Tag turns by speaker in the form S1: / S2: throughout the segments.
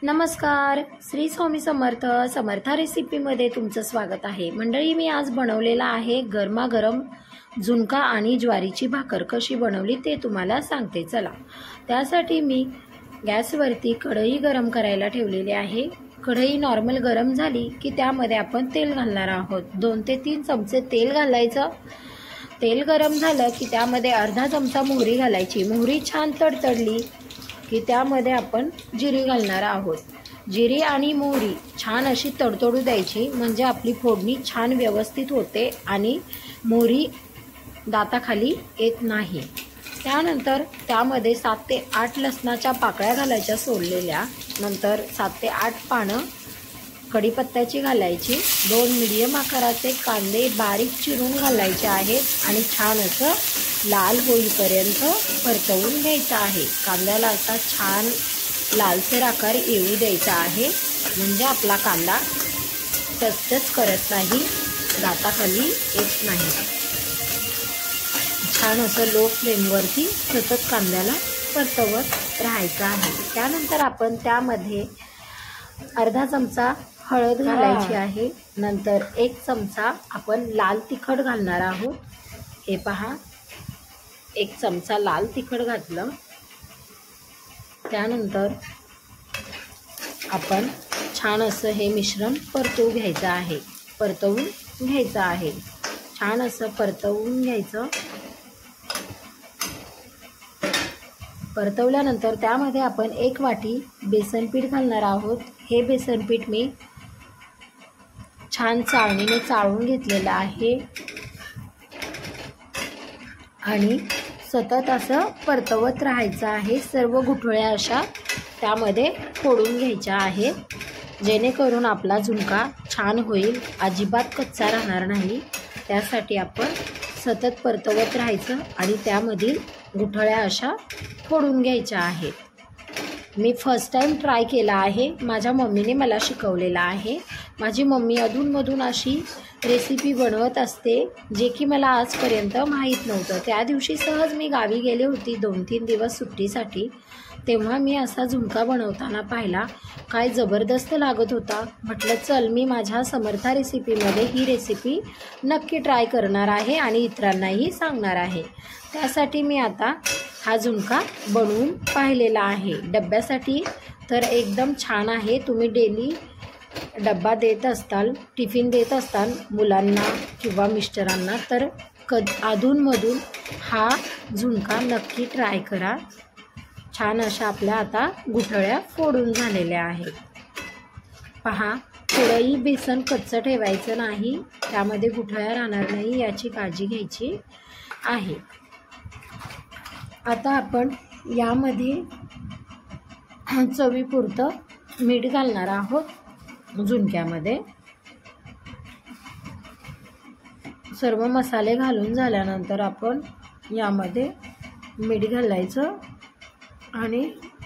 S1: नमस्कार, श्री स्वामी समर्थ समर्था रेसिपीमध्ये तुमचं स्वागत आहे। मंडळी, मी आज बनवलेला आहे गरमागरम झुणका आणि ज्वारीची भाकर कशी बनवली ते तुम्हाला सांगते। चला, त्यासाठी मी गॅसवरती कढई गरम करायला ठेवलेली आहे। कढई नॉर्मल गरम झाली की त्यामध्ये आपण तेल घालणार आहोत। 2 ते 3 चमचे तेल घालायचं। तेल गरम झालं की त्यामध्ये अर्धा चमचा मोहरी घालायची। मोहरी छान तडतडली की त्यामध्ये आपण जिरी घालणार आहोत। जिरी आणि मोहरी छान अशी तडतडू द्यायची, म्हणजे आपली फोडणी छान व्यवस्थित होते आणि मोहरी दाताखाली येत नाही। त्यानंतर त्यामध्ये 7 ते 8 लसणाच्या पाकळ्या घालायच्या सोललेल्या। नंतर 7 ते 8 पानं कढीपत्त्याची घालायची। 2 मीडियम आकाराचे कांदे बारीक चिरून घालायचे आहेत आणि छान असं लाल होईपर्यंत परतवून घ्यायचं आहे। कांद्याला असा छान लालसर आकार येऊ द्यायचा आहे, म्हणजे आपला कांदा टचटच करत नाही, दाताखाली येत नाही। छान असं लो फ्लेमवरती सतत कांद्याला परतवत राहायचं आहे। त्यानंतर आपण त्यामध्ये अर्धा चमचा हळद घालायची आहे। नंतर 1 चमचा आपण लाल तिखट घालणार आहोत। हे पहा, 1 चमचा लाल तिखट घातलं। त्यानंतर आपण छान असं हे मिश्रण परतवून घ्यायचं आहे। छान असं परतवून घ्यायचं। परतवल्यानंतर त्यामध्ये आपण 1 वाटी बेसन पीठ घालणार आहोत। हे बेसन पीठ मी छान चाळणीने चाळून घेतलेलं आहे आणि सतत असं परतवत राहायचं आहे। सर्व गुठळ्या अशा त्यामध्ये फोडून घ्यायच्या आहेत, जेणेकरून आपला झुणका छान होईल, अजिबात कच्चा राहणार नाही। त्यासाठी आपण सतत परतवत राहायचं आणि त्यामधील गुठळ्या अशा फोडून घ्यायच्या आहेत। मी फर्स्ट टाइम ट्राय केला आहे। माझ्या मम्मीने मला शिकवलेला आहे। माझी मम्मी अधूनमधून अशी रेसिपी बनवत असते, जे की मला आजपर्यंत माहीत नव्हतं। त्या दिवशी सहज मी गावी गेले होती 2-3 दिवस सुट्टीसाठी, तेव्हा मी असा झुणका बनवताना पाहिला। काय जबरदस्त लागत होता। म्हटलं चल, मी माझ्या समर्था रेसिपीमध्ये ही रेसिपी नक्की ट्राय करणार आहे आणि इतरांनाही सांगणार आहे। त्यासाठी मी आता हा झुणका बनवून पाहिलेला आहे। डब्यासाठी तर एकदम छान आहे। तुम्ही डेली डब्बा देत असताल, टिफिन देत असताल मुलांना किंवा मिस्टरांना, तर अधूनमधून हा झुणका नक्की ट्राय करा। छान अशा आपल्या आता गुठळ्या फोडून झालेल्या आहेत। पहा, थोडंही बेसन कच्चं ठेवायचं नाही, त्यामध्ये गुठळ्या राहणार नाही याची काळजी घ्यायची आहे। आता आपण यामध्ये चवीपुरतं मीठ घालणार आहोत। झुणक्यामध्ये सर्व मसाले घालून झाल्यानंतर आपण यामध्ये मीठ घालायचं आणि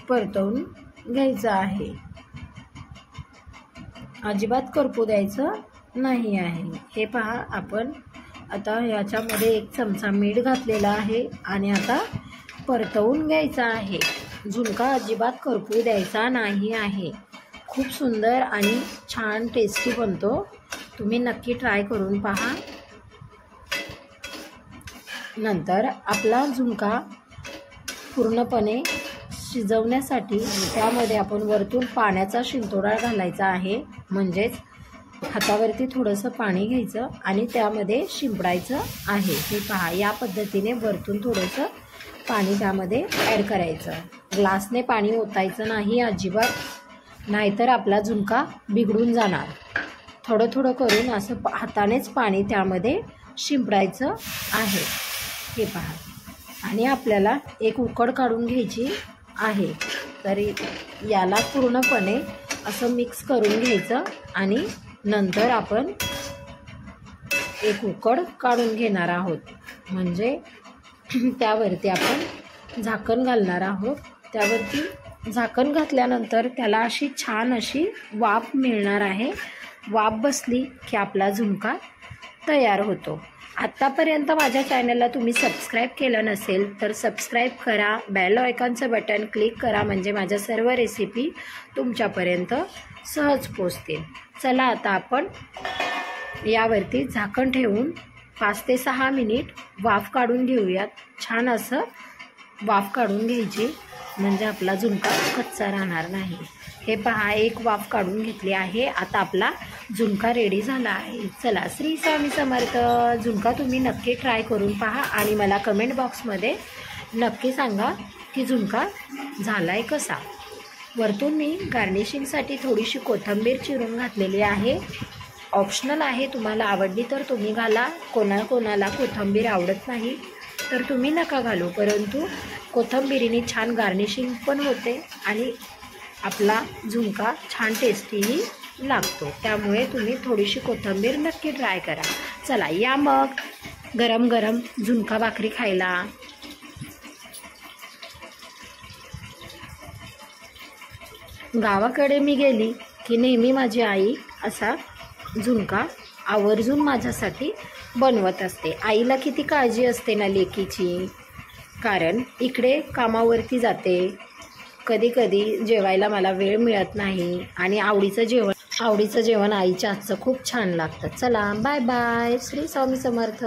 S1: परतवून घ्यायचं आहे। अजिबात करपू द्यायचं नाही आहे। हे पहा, आपण आता याच्यामध्ये 1 चमचा मीठ घातलेला आहे आणि आता परतवून घ्यायचा आहे। झुणका अजिबात करपू द्यायचा नाही आहे। खूप सुंदर आणि छान टेस्टी बनतो। तुम्ही नक्की ट्राय करून पहा। नंतर आपला झुणका पूर्णपणे शिजवण्यासाठी त्यामध्ये आपण वरतून पाण्याचा शिंतोडा घालायचा आहे, म्हणजेच हातावरती थोडंसं पाणी घ्यायचं आणि त्यामध्ये शिंपडायचं आहे। हे पहा, या पद्धतीने वरतून थोडंसं पाणी त्यामध्ये ॲड करायचं। ग्लासने पाणी ओतायचं नाही अजिबात, नाहीतर आपला झुणका बिघडून जाणार। थोडं थोडं करून असं हातानेच पाणी त्यामध्ये शिंपडायचं आहे। हे पहा, आणि आपल्याला 1 उकड काढून घ्यायची आहे। तरी याला पूर्णपणे असं मिक्स करून घ्यायचं आणि नंतर आपण 1 उकड काढून घेणार आहोत, म्हणजे त्यावरती आपण झाकण घालणार आहोत। त्यावरती झाकण घातल्यानंतर त्याला अशी छान अशी वाफ मिळणार आहे। वाफ बसली की आपला झुणका तयार होतो। आत्तापर्यंत माझ्या चॅनलला तुम्ही सबस्क्राईब केलं नसेल तर सबस्क्राईब करा, बेल आयकॉनचं बटन क्लिक करा, म्हणजे माझ्या सर्व रेसिपी तुमच्यापर्यंत सहज पोचतील. चला आता आपण यावरती झाकण ठेवून 5 ते 6 मिनिट वाफ काढून घेऊयात. छान असं वाफ काढून घ्यायची, म्हणजे आपला झुणका कच्चा राहणार नाही. हे पहा, एक वाफ काढून घेतली आहे. आता आपला झुणका रेडी झाला आहे. चला, श्री स्वामी समर्थ. झुणका तुम्ही नक्की ट्राय करून पहा आणि मला कमेंट बॉक्समध्ये नक्की सांगा की झुणका झाला आहे कसा. वरतून मी गार्निशिंगसाठी थोडीशी कोथिंबीर चिरून घातलेली आहे. ऑप्शनल आहे, तुम्हाला आवडली तर तुम्ही घाला. कोणाला कोथिंबीर आवडत नाही तर तुम्ही नका घालू, परंतु कोथिंबीरीने छान गार्निशिंग पण होते आणि आपला झुणका छान टेस्टीही लागतो. त्यामुळे तुम्ही थोडीशी कोथिंबीर नक्की ट्राय करा. चला या मग गरम गरम झुणका भाकरी खायला. गावाकडे मी गेली की नेहमी माझी आई असा झुणका आवर्जून माझ्यासाठी बनवत असते. आईला किती काळजी असते ना लेकीची, कारण इकडे कामावरती जाते, कधी कधी जेवायला मला वेळ मिळत नाही आणि आवडीचं जेवण आईच्या हातचं खूप छान लागतं. चला बाय बाय. श्री स्वामी समर्थ.